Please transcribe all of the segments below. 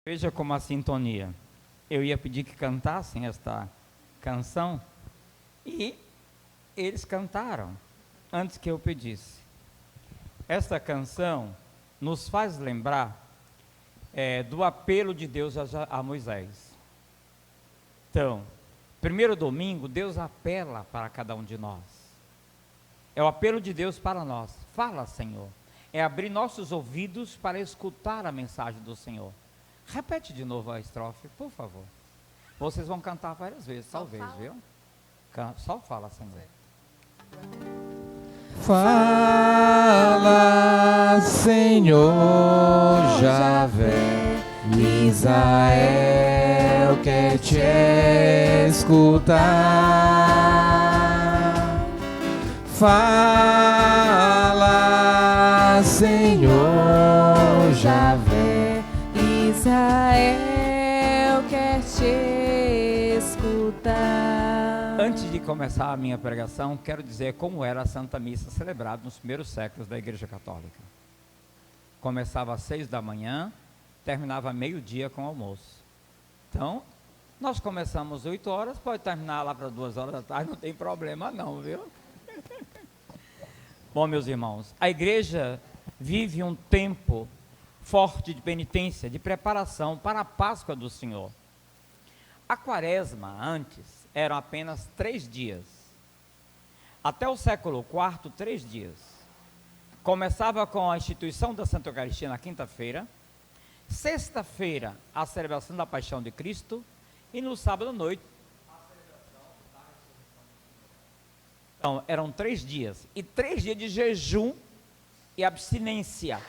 Veja como a sintonia. Eu ia pedir que cantassem esta canção e eles cantaram antes que eu pedisse. Esta canção nos faz lembrar do apelo de Deus a Moisés. Então, primeiro domingo, Deus apela para cada um de nós. É o apelo de Deus para nós. Fala, Senhor. É abrir nossos ouvidos para escutar a mensagem do Senhor. Repete de novo a estrofe, por favor. Vocês vão cantar várias vezes, talvez, viu? Só fala, Senhor. Fala, Senhor Javé, Israel quer te escutar. Fala, Senhor Javé, Israel quer te escutar. Antes de começar a minha pregação, quero dizer como era a Santa Missa celebrada nos primeiros séculos da Igreja Católica. Começava às 6 da manhã, terminava meio-dia com almoço. Então, nós começamos 8 horas, pode terminar lá para 2 horas da tarde, não tem problema não, viu? Bom, meus irmãos, a igreja vive um tempo forte de penitência, de preparação para a Páscoa do Senhor. A quaresma, antes, eram apenas 3 dias. Até o século IV, 3 dias. Começava com a instituição da Santa Eucaristia na quinta-feira, sexta-feira, a celebração da Paixão de Cristo, e no sábado à noite, a celebração da ressurreição. Então, eram 3 dias, e 3 dias de jejum e abstinência.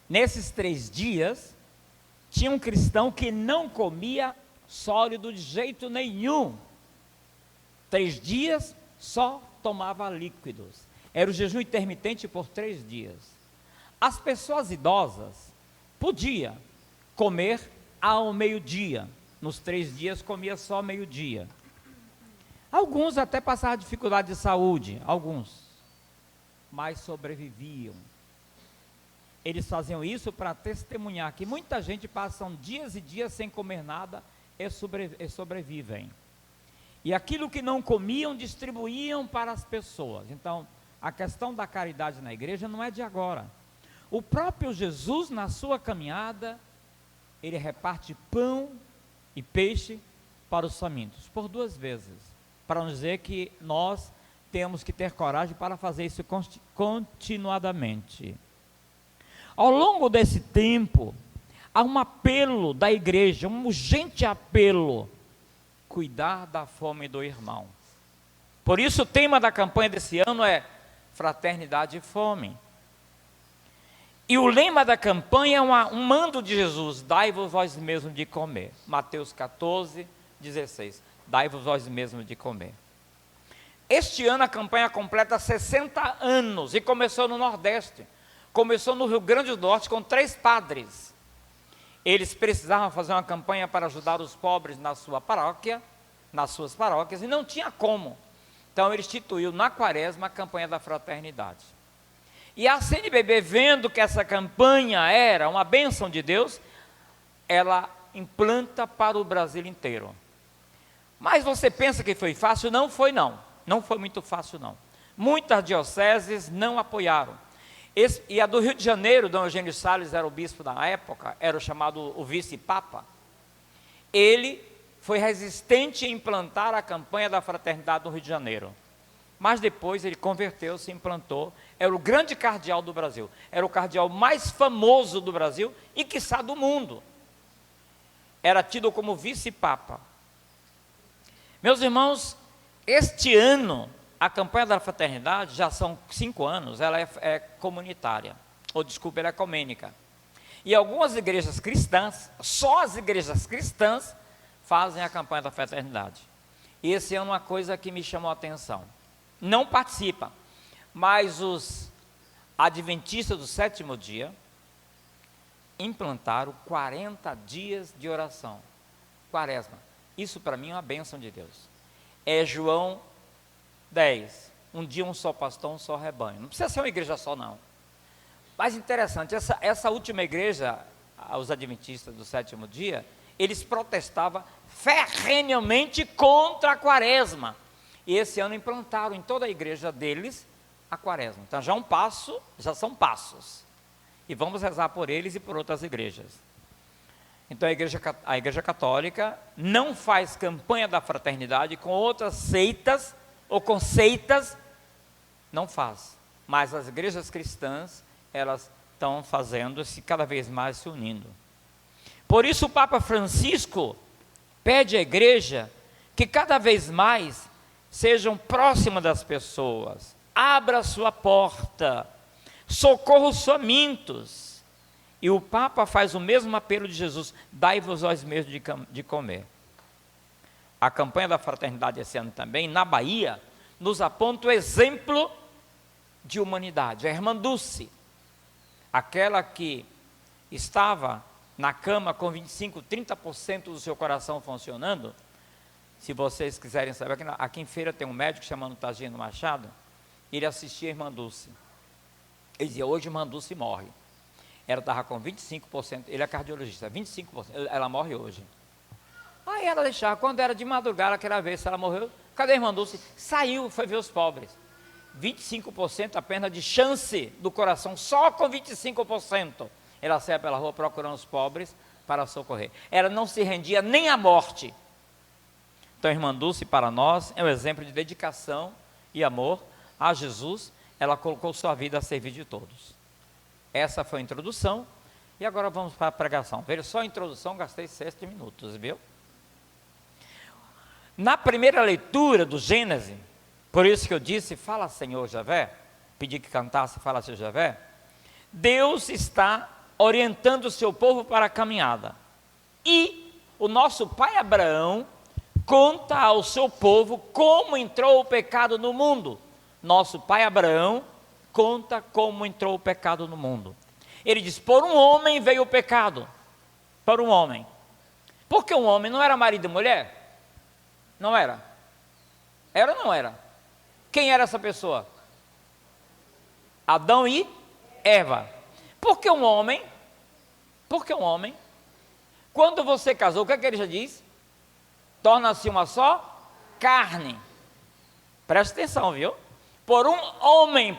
Nesses 3 dias, tinha um cristão que não comia sólido de jeito nenhum. 3 dias, só tomava líquidos. Era o jejum intermitente por 3 dias. As pessoas idosas podiam comer ao meio-dia. Nos 3 dias, comia só meio-dia. Alguns até passavam dificuldade de saúde, alguns, mas sobreviviam. Eles faziam isso para testemunhar que muita gente passa dias e dias sem comer nada e sobrevivem. E aquilo que não comiam, distribuíam para as pessoas. Então, a questão da caridade na igreja não é de agora. O próprio Jesus, na sua caminhada, ele reparte pão e peixe para os famintos, por 2 vezes. Para não dizer que nós temos que ter coragem para fazer isso continuadamente. Ao longo desse tempo, há um apelo da igreja, um urgente apelo, cuidar da fome do irmão. Por isso o tema da campanha desse ano é fraternidade e fome. E o lema da campanha é um mando de Jesus, dai-vos vós mesmos de comer. Mateus 14, 16, dai-vos vós mesmos de comer. Este ano a campanha completa 60 anos e começou no Nordeste. Começou no Rio Grande do Norte com 3 padres. Eles precisavam fazer uma campanha para ajudar os pobres na sua paróquia, nas suas paróquias, e não tinha como. Então ele instituiu na quaresma a campanha da fraternidade. E a CNBB, vendo que essa campanha era uma bênção de Deus, ela implanta para o Brasil inteiro. Mas você pensa que foi fácil? Não foi não. Não foi muito fácil não. Muitas dioceses não apoiaram. E a do Rio de Janeiro, Dom Eugênio Salles era o bispo da época, era o chamado o vice-papa. Ele foi resistente em implantar a campanha da fraternidade no Rio de Janeiro. Mas depois ele converteu-se e implantou. Era o grande cardeal do Brasil. Era o cardeal mais famoso do Brasil e, quiçá, do mundo. Era tido como vice-papa. Meus irmãos, este ano, a campanha da fraternidade, já são 5 anos, ela é comunitária, ou desculpa, ela é ecumênica. E algumas igrejas cristãs, só as igrejas cristãs, fazem a campanha da fraternidade. E esse ano uma coisa que me chamou a atenção. Não participam, mas os adventistas do 7º dia implantaram 40 dias de oração. Quaresma. Isso para mim é uma bênção de Deus. É João 10, um dia um só pastor, um só rebanho. Não precisa ser uma igreja só não. Mas interessante, essa última igreja os adventistas do sétimo dia, eles protestavam ferrenhamente contra a quaresma. E esse ano implantaram em toda a igreja deles a quaresma. Então já é um passo, já são passos. E vamos rezar por eles e por outras igrejas. Então a igreja católica não faz campanha da fraternidade com outras seitas ou com seitas, não faz. Mas as igrejas cristãs, elas estão fazendo-se cada vez mais se unindo. Por isso o Papa Francisco pede à igreja que cada vez mais sejam próximas das pessoas, abra sua porta, socorra os famintos. E o Papa faz o mesmo apelo de Jesus: dai-vos vós mesmos de comer. A campanha da fraternidade esse ano também, na Bahia, nos aponta o exemplo de humanidade. A irmã Dulce, aquela que estava na cama com 25%, 30% do seu coração funcionando. Se vocês quiserem saber, aqui em Feira tem um médico chamado Tagino Machado, ele assistia a irmã Dulce. Ele dizia: hoje a irmã Dulce morre. Ela estava com 25%, ele é cardiologista, 25%, ela morre hoje. Aí ela deixava, quando era de madrugada, aquela vez, se ela morreu, cadê a irmã Dulce? Saiu, foi ver os pobres. 25% apenas de chance do coração, só com 25%. Ela saia pela rua procurando os pobres para socorrer. Ela não se rendia nem à morte. Então a irmã Dulce, para nós, é um exemplo de dedicação e amor a Jesus. Ela colocou sua vida a servir de todos. Essa foi a introdução. E agora vamos para a pregação. Veja, só a introdução, gastei 7 minutos, viu? Na primeira leitura do Gênesis, por isso que eu disse: fala Senhor Javé, pedi que cantasse Fala Senhor Javé. Deus está orientando o seu povo para a caminhada. E o nosso pai Abraão conta ao seu povo como entrou o pecado no mundo. Nosso pai Abraão conta como entrou o pecado no mundo. Ele diz: por um homem veio o pecado. Por um homem. Porque um homem não era marido e mulher? Não era? Era ou não era? Quem era essa pessoa? Adão e Eva. Porque um homem, quando você casou, o que é que ele já diz? Torna-se uma só carne. Presta atenção, viu? Por um homem,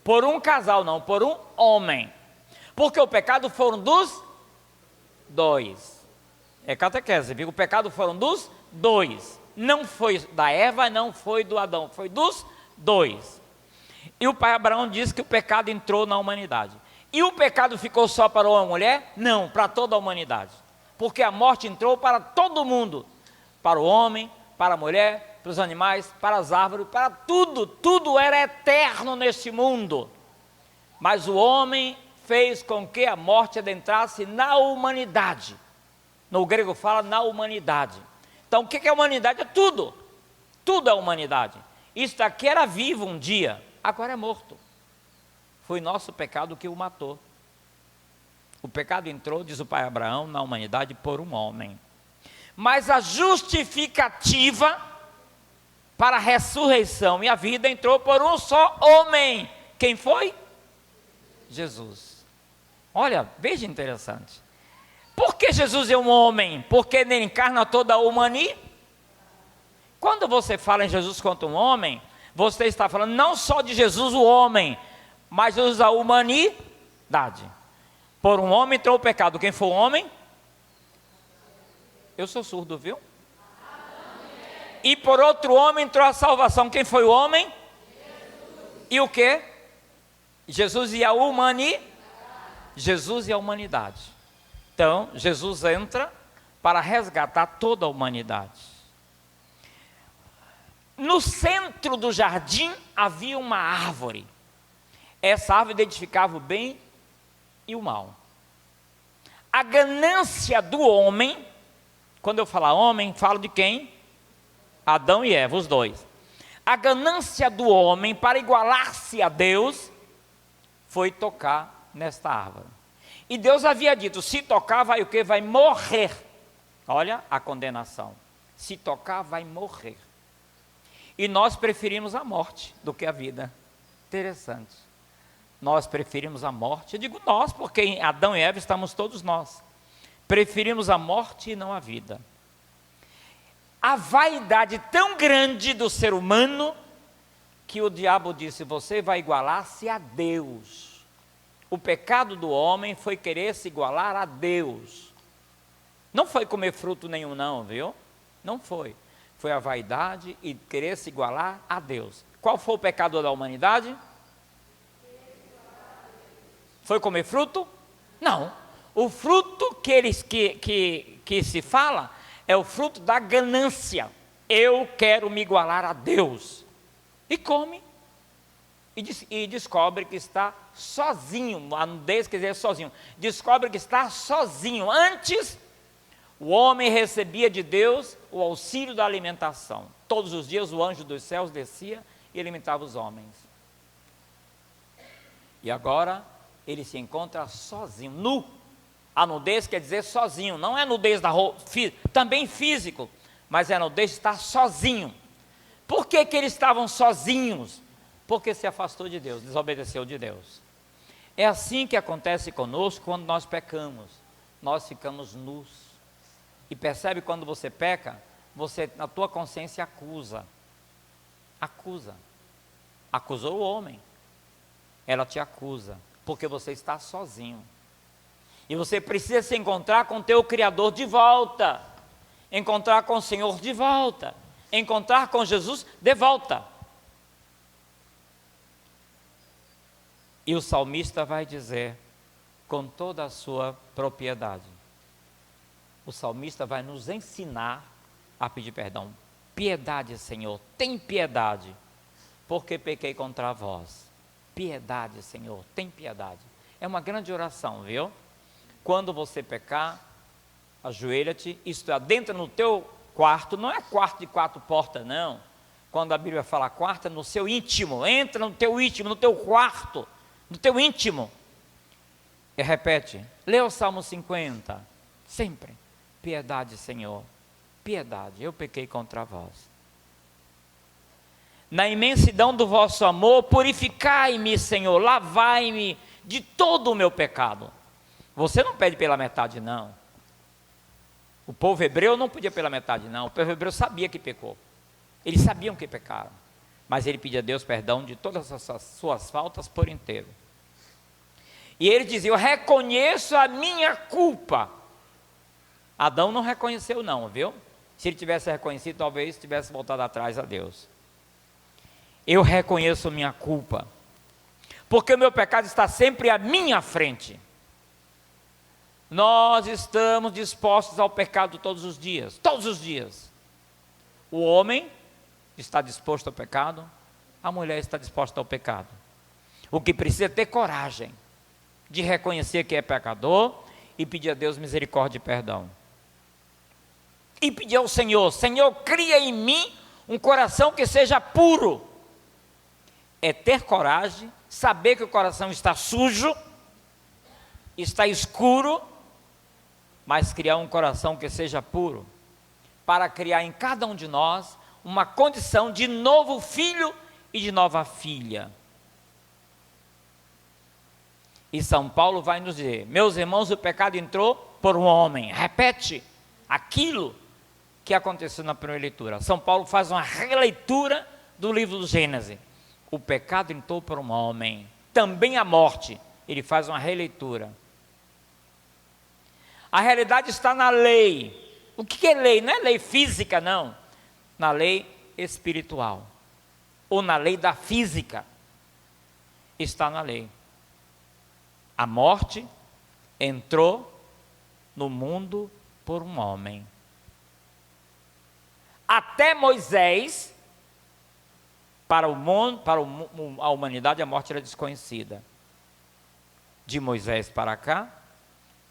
por um casal não, por um homem. Porque o pecado foram dos dois. É catequese, viu? O pecado foram dos dois. Não foi da Eva, não foi do Adão, foi dos dois. E o pai Abraão diz que o pecado entrou na humanidade. E o pecado ficou só para uma mulher? Não, para toda a humanidade. Porque a morte entrou para todo mundo. Para o homem, para a mulher, para os animais, para as árvores, para tudo. Tudo era eterno neste mundo. Mas o homem fez com que a morte adentrasse na humanidade. No grego fala na humanidade. Então o que é a humanidade? É tudo. Tudo é humanidade. Isso daqui era vivo um dia, agora é morto. Foi nosso pecado que o matou. O pecado entrou, diz o pai Abraão, na humanidade por um homem. Mas a justificativa para a ressurreição e a vida entrou por um só homem. Quem foi? Jesus. Olha, veja interessante. Por que Jesus é um homem? Porque ele encarna toda a humanidade. Quando você fala em Jesus quanto um homem, você está falando não só de Jesus o homem, mas Jesus a humanidade. Por um homem entrou o pecado. Quem foi o homem? Eu sou surdo, viu? E por outro homem entrou a salvação. Quem foi o homem? Jesus. E o que? Jesus e a humanidade. Jesus e a humanidade. Então, Jesus entra para resgatar toda a humanidade. No centro do jardim havia uma árvore. Essa árvore identificava o bem e o mal. A ganância do homem, quando eu falar homem, falo de quem? Adão e Eva, os dois. A ganância do homem para igualar-se a Deus foi tocar nesta árvore. E Deus havia dito: se tocar vai o quê? Vai morrer. Olha a condenação. Se tocar vai morrer. E nós preferimos a morte do que a vida. Interessante. nós preferimos a morte. Eu digo nós, porque em Adão e Eva estamos todos nós. Preferimos a morte e não a vida. A vaidade tão grande do ser humano, que o diabo disse, você vai igualar-se a Deus. O pecado do homem foi querer se igualar a Deus. Não foi comer fruto nenhum não, viu? Não foi. Foi a vaidade e querer se igualar a Deus. Qual foi o pecado da humanidade? Foi comer fruto? Não. O fruto que se fala é o fruto da ganância. Eu quero me igualar a Deus. E come. E descobre que está sozinho. A nudez quer dizer sozinho. Descobre que está sozinho. Antes, o homem recebia de Deus o auxílio da alimentação. Todos os dias o anjo dos céus descia e alimentava os homens. E agora ele se encontra sozinho, nu. A nudez quer dizer sozinho, não é nudez da roupa, também físico, mas é nudez de estar sozinho. Por que eles estavam sozinhos? Porque se afastou de Deus, desobedeceu de Deus. É assim que acontece conosco quando nós pecamos. Nós ficamos nus. E percebe quando você peca, a tua consciência acusa. Acusou o homem. Ela te acusa, porque você está sozinho. E você precisa se encontrar com o teu Criador de volta. Encontrar com o Senhor de volta. Encontrar com Jesus de volta. E o salmista vai dizer, com toda a sua propriedade. O salmista vai nos ensinar a pedir perdão. Piedade, Senhor, tem piedade, porque pequei contra vós. Piedade, Senhor, tem piedade. É uma grande oração, viu? Quando você pecar, ajoelha-te, isto é, adentra no teu quarto, não é quarto de 4 portas, não. Quando a Bíblia fala quarto, é no seu íntimo, entra no teu íntimo, no teu quarto, no teu íntimo. E repete, lê o Salmo 50, sempre. Piedade, Senhor, piedade, eu pequei contra vós. Na imensidão do vosso amor, purificai-me, Senhor, lavai-me de todo o meu pecado. Você não pede pela metade, não. O povo hebreu não podia pela metade, não. O povo hebreu sabia que pecou. Eles sabiam que pecaram. Mas ele pedia a Deus perdão de todas as suas faltas por inteiro. E ele dizia, eu reconheço a minha culpa. Adão não reconheceu não, viu? Se ele tivesse reconhecido, talvez tivesse voltado atrás a Deus. Eu reconheço minha culpa, porque o meu pecado está sempre à minha frente. Nós estamos dispostos ao pecado todos os dias, todos os dias. O homem está disposto ao pecado, a mulher está disposta ao pecado. O que precisa é ter coragem de reconhecer que é pecador e pedir a Deus misericórdia e perdão. E pedir ao Senhor, Senhor, cria em mim um coração que seja puro. É ter coragem, saber que o coração está sujo, está escuro, mas criar um coração que seja puro, para criar em cada um de nós uma condição de novo filho e de nova filha. E São Paulo vai nos dizer, meus irmãos, o pecado entrou por um homem. Repete aquilo que aconteceu na primeira leitura. São Paulo faz uma releitura do livro do Gênesis. O pecado entrou por um homem, também a morte. Ele faz uma releitura. A realidade está na lei. O que é lei? Não é lei física, não. Na lei espiritual. Ou na lei da física. Está na lei. A morte entrou no mundo por um homem. Até Moisés, para a humanidade, a morte era desconhecida. De Moisés para cá,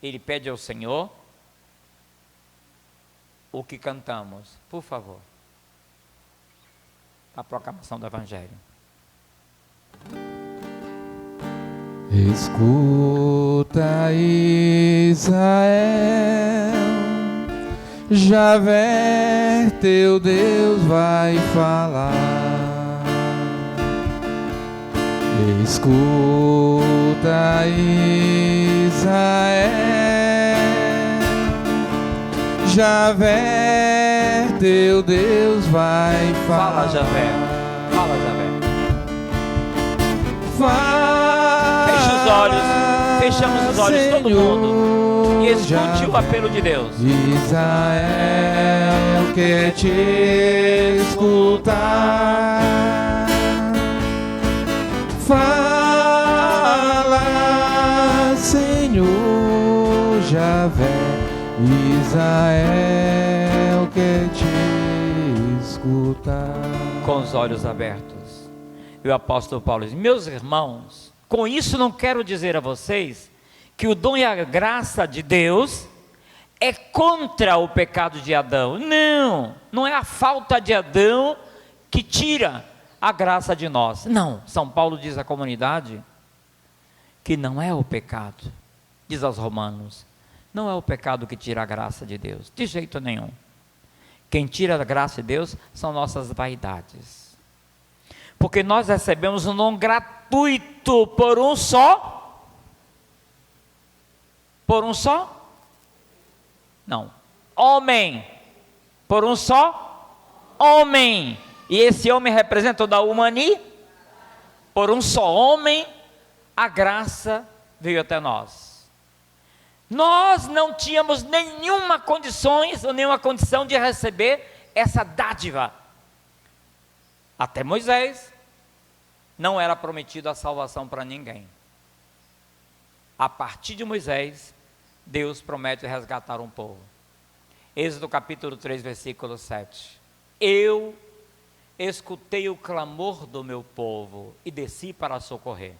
ele pede ao Senhor o que cantamos, por favor, a proclamação do Evangelho. Escuta, Israel, Javé, teu Deus vai falar. Escuta, Israel, Javé, teu Deus vai falar. Fala, Javé. Fala, Javé. Fala, Feche os olhos. Fechamos os olhos, todo mundo. E escute o apelo de Deus. Israel quer te escutar. Fala, Senhor Javé. Israel quer te escutar. Com os olhos abertos. E o apóstolo Paulo diz: meus irmãos, com isso não quero dizer a vocês que o dom e a graça de Deus é contra o pecado de Adão. Não, não é a falta de Adão que tira a graça de nós. Não, São Paulo diz à comunidade que não é o pecado. Diz aos romanos, não é o pecado que tira a graça de Deus, de jeito nenhum. Quem tira a graça de Deus são nossas vaidades. Porque nós recebemos um dom gratuito por um só. Por um só? Não. Homem. Por um só? Homem. E esse homem representa toda a humanidade. Por um só homem, a graça veio até nós. Nós não tínhamos nenhuma condição de receber essa dádiva. Até Moisés não era prometido a salvação para ninguém. A partir de Moisés, Deus promete resgatar um povo. Êxodo capítulo 3, versículo 7. Eu escutei o clamor do meu povo e desci para socorrer.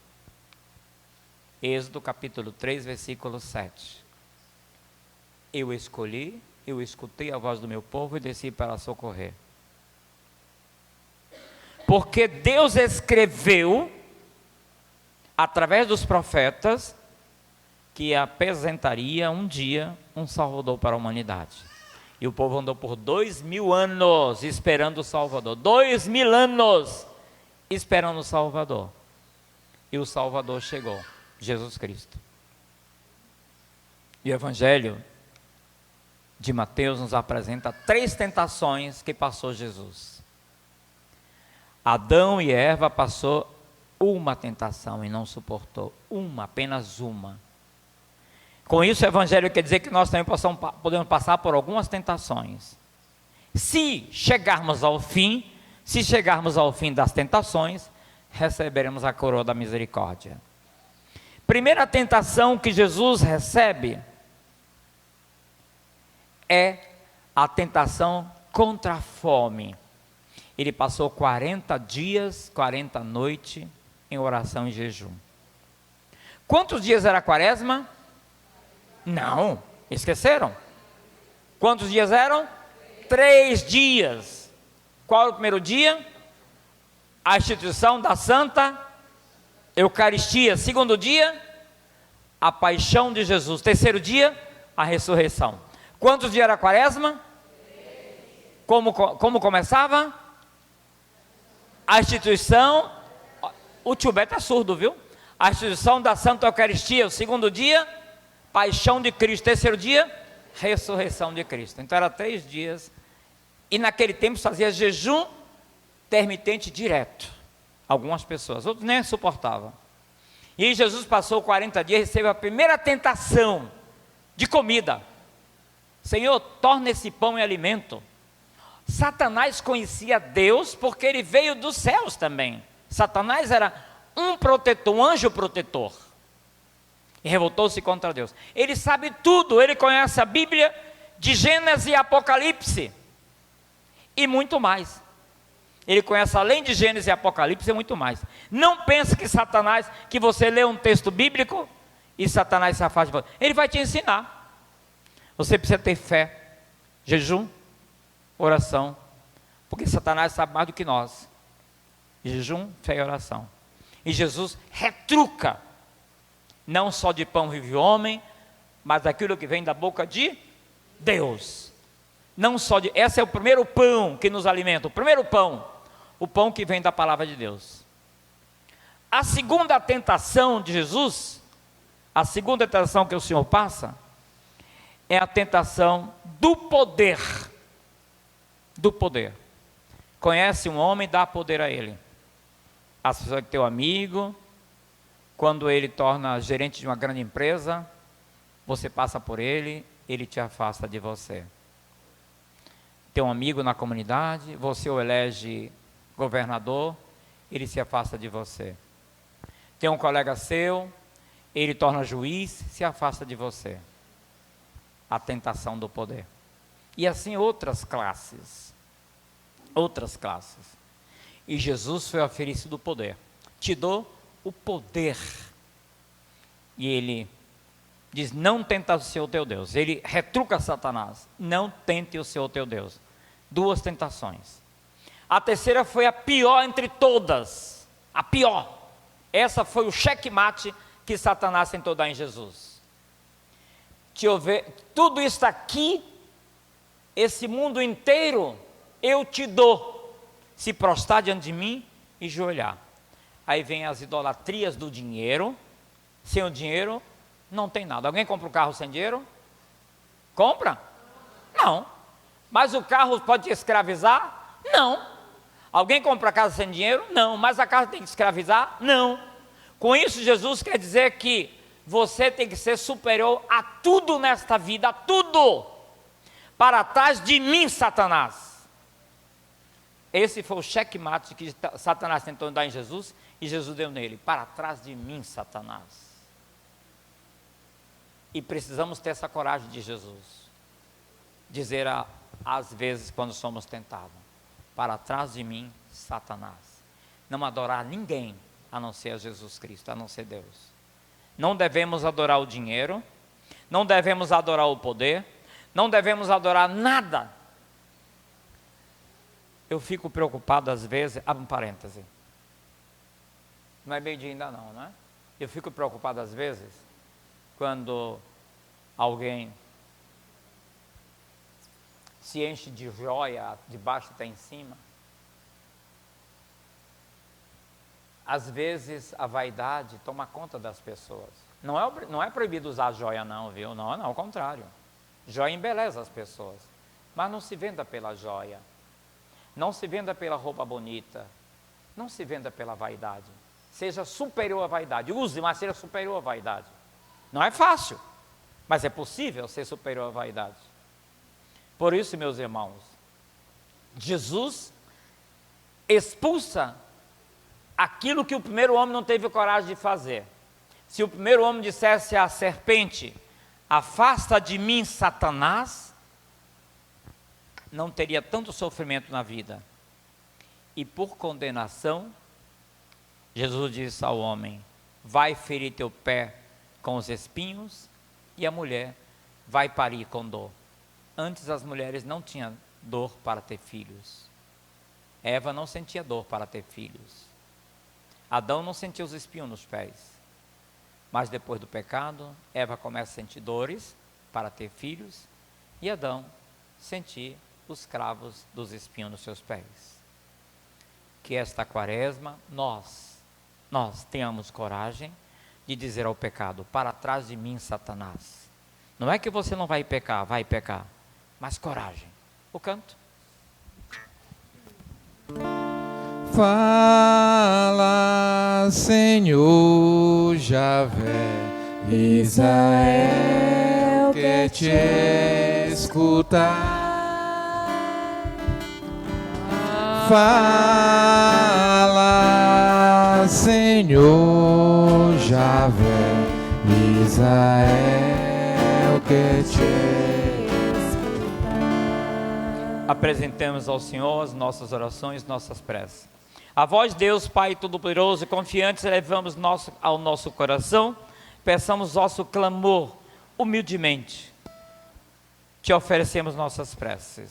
Êxodo capítulo 3, versículo 7. Eu escutei a voz do meu povo e desci para socorrer. Porque Deus escreveu, através dos profetas, que apresentaria um dia um Salvador para a humanidade. E o povo andou por 2000 anos esperando o Salvador. 2000 anos esperando o Salvador. E o Salvador chegou, Jesus Cristo. E o Evangelho de Mateus nos apresenta 3 tentações que passou Jesus. Adão e Eva passou uma tentação e não suportou. Apenas uma. Com isso o Evangelho quer dizer que nós também podemos passar por algumas tentações. Se chegarmos ao fim das tentações, receberemos a coroa da misericórdia. Primeira tentação que Jesus recebe é a tentação contra a fome. Ele passou 40 dias, 40 noites em oração e jejum. Quantos dias era a quaresma? Não, esqueceram? Quantos dias eram? 3 dias. Qual era o primeiro dia? A instituição da Santa Eucaristia. Segundo dia, a paixão de Jesus. Terceiro dia, a ressurreição. Quantos dias era a quaresma? 3. Como começava? A instituição, o tio Beto é surdo, viu? A instituição da Santa Eucaristia. O segundo dia, paixão de Cristo. Terceiro dia, ressurreição de Cristo. Então era 3 dias. E naquele tempo fazia jejum intermitente direto. Algumas pessoas, outros nem suportavam. E Jesus passou 40 dias e recebeu a primeira tentação de comida. Senhor, torna esse pão em alimento. Satanás conhecia Deus porque ele veio dos céus também. Satanás era um protetor, um anjo protetor. E revoltou-se contra Deus. Ele sabe tudo, ele conhece a Bíblia de Gênesis e Apocalipse. E muito mais. Ele conhece além de Gênesis e Apocalipse e muito mais. Não pense que Satanás, que você lê um texto bíblico e Satanás se afasta de você. Ele vai te ensinar. Você precisa ter fé, jejum, oração, porque Satanás sabe mais do que nós. Jejum, fé e oração. E Jesus retruca, não só de pão vive o homem, mas daquilo que vem da boca de Deus. Não só de, esse é o primeiro pão que nos alimenta, o primeiro pão, o pão que vem da palavra de Deus. A segunda tentação de Jesus, a segunda tentação que o Senhor passa, é a tentação do poder. Do poder. Conhece um homem, dá poder a ele. As pessoas que teu amigo, quando ele torna gerente de uma grande empresa, você passa por ele, ele te afasta de você. Tem um amigo na comunidade, você o elege governador, ele se afasta de você. Tem um colega seu, ele torna juiz, se afasta de você. A tentação do poder. E assim outras classes. Outras classes. E Jesus foi oferecido o poder. Te dou o poder. E ele diz, não tenta o Senhor teu Deus. Ele retruca Satanás. Não tente o Senhor teu Deus. Duas tentações. A terceira foi a pior entre todas. A pior. Essa foi o checkmate que Satanás tentou dar em Jesus. Tudo isso aqui, esse mundo inteiro, eu te dou, se prostrar diante de mim e joelhar. Aí vem as idolatrias do dinheiro. Sem o dinheiro, não tem nada. Alguém compra um carro sem dinheiro? Compra? Não. Mas o carro pode te escravizar? Não. Alguém compra a casa sem dinheiro? Não. Mas a casa tem que escravizar? Não. Com isso, Jesus quer dizer que você tem que ser superior a tudo nesta vida, a tudo. Para trás de mim, Satanás. Esse foi o checkmate que Satanás tentou dar em Jesus, e Jesus deu nele. Para trás de mim, Satanás. E precisamos ter essa coragem de Jesus. Dizer às vezes quando somos tentados. Para trás de mim, Satanás. Não adorar ninguém, a não ser a Jesus Cristo, a não ser Deus. Não devemos adorar o dinheiro, não devemos adorar o poder, não devemos adorar nada. Eu fico preocupado às vezes, abre um parêntese, não é meio-dia ainda não, né? Eu fico preocupado às vezes, quando alguém se enche de joia, de baixo até em cima. Às vezes a vaidade toma conta das pessoas. Não é proibido usar joia não, viu? Não, ao contrário. Joia embeleza as pessoas. Mas não se venda pela joia. Não se venda pela roupa bonita. Não se venda pela vaidade. Seja superior à vaidade. Use, mas seja superior à vaidade. Não é fácil, mas é possível ser superior à vaidade. Por isso, meus irmãos, Jesus expulsa aquilo que o primeiro homem não teve coragem de fazer. Se o primeiro homem dissesse à serpente, afasta de mim, Satanás, não teria tanto sofrimento na vida. E por condenação, Jesus disse ao homem, vai ferir teu pé com os espinhos, e a mulher vai parir com dor. Antes as mulheres não tinham dor para ter filhos. Eva não sentia dor para ter filhos. Adão não sentia os espinhos nos pés. Mas depois do pecado, Eva começa a sentir dores para ter filhos, e Adão sentir os cravos dos espinhos nos seus pés. Que esta quaresma, nós tenhamos coragem de dizer ao pecado, para trás de mim, Satanás. Não é que você não vai pecar, mas coragem. O canto. Fala, Senhor Javé, Israel quer te escutar. Fala, Senhor Javé, Israel quer te escutar. Apresentemos ao Senhor as nossas orações, nossas preces. A vós, Deus, Pai Todo-Poderoso, confiantes, elevamos ao nosso coração, peçamos vosso clamor humildemente. Te oferecemos nossas preces.